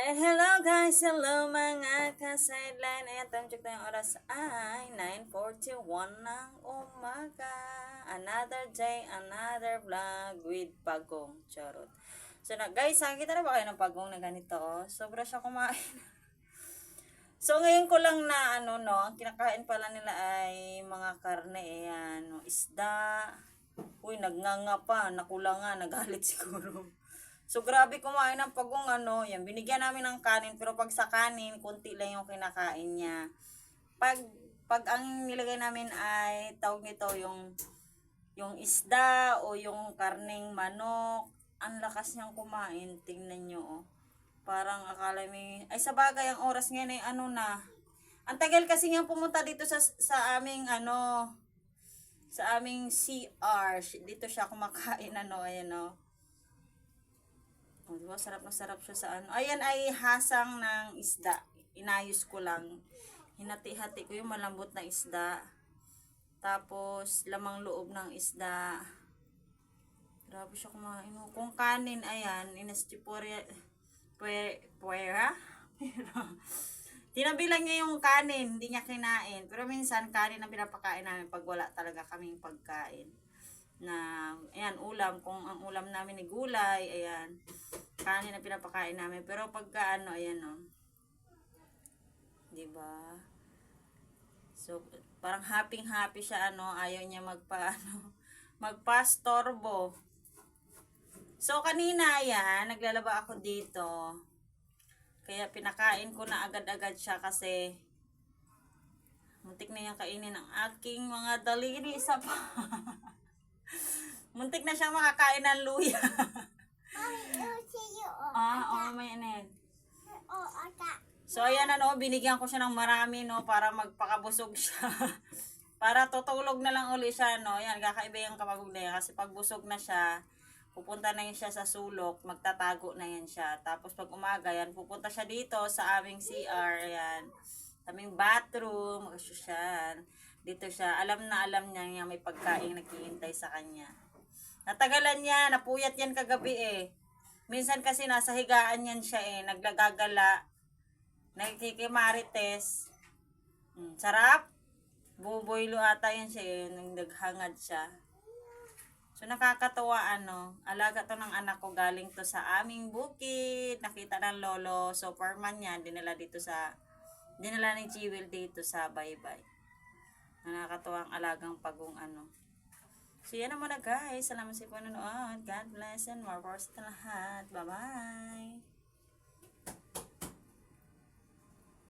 Hello guys! Hello mga ka-sideline! Ayan, time tayong oras ay 9:41 ng umaga. Another day, another vlog with Pagong. Charot. So guys, nakikita na ba kayo ng Pagong na ganito? Sobra siya kumain. So ngayon ko lang na ang kinakain pala nila ay mga karne. Ayan, isda. Uy, nagnganga pa. Nakulangan, nagalit siguro. So, grabe kumain ng Pagong yan, binigyan namin ng kanin, pero pag sa kanin, kunti lang yung kinakain niya. Pag ang nilagay namin ay, tawag nito, yung isda o yung karning manok, ang lakas niyang kumain, tingnan nyo, oh. Parang akala may, ay sa bagay, ang oras ngayon ay ang tagal kasi niyang pumunta dito sa aming, sa aming CR, dito siya kumakain, ayan, Oh, diba? Sarap na sarap siya sa Ayan ay hasang ng isda. Inayos ko lang. Hinati-hati ko yung malambot na isda. Tapos, lamang loob ng isda. Grabe siya kumain. Kung kanin, ayan, inastipuera, puera. Tinabilang niya yung kanin, hindi niya kinain. Pero minsan, kanin ang pinapakain namin pag wala talaga kaming pagkain. Ayan, ulam. Kung ang ulam namin ni gulay, ayan, kanin na pinapakain namin. Pero pagka ayan, diba? So, parang happy siya, ayaw niya magpastorbo. So, kanina, ayan, naglalaba ako dito. Kaya pinakain ko na agad-agad siya kasi muntik na yung kainin ng aking mga daliri sa pa. Muntik na siyang makakain ng luya. May anin. So, ayan binigyan ko siya ng marami, para magpakabusog siya. Para tutulog na lang uli siya, Ayan, kakaiba yung kapagod na yan. Kasi pag busog na siya, pupunta na yan siya sa sulok, magtatago na yan siya. Tapos pag umaga, yan, pupunta siya dito sa aming CR, ayan. Aming bathroom, magsusyan. Dito siya, alam niya may pagkain naghihintay sa kanya. Natagalan niya, napuyat yan kagabi Minsan kasi nasa higaan yan siya naglagagala, nagkikimarites. Sarap. Buboylo ata yan siya naghangad siya. So nakakatawa alaga to ng anak ko, galing to sa aming bukid. Nakita ng lolo, so perman niya, dinala ni Jewel dito sa Baybay. Nakakatawa ang alagang Pagong So, yan naman guys. Salamat sa panonood. God bless and more for sa lahat. Bye-bye!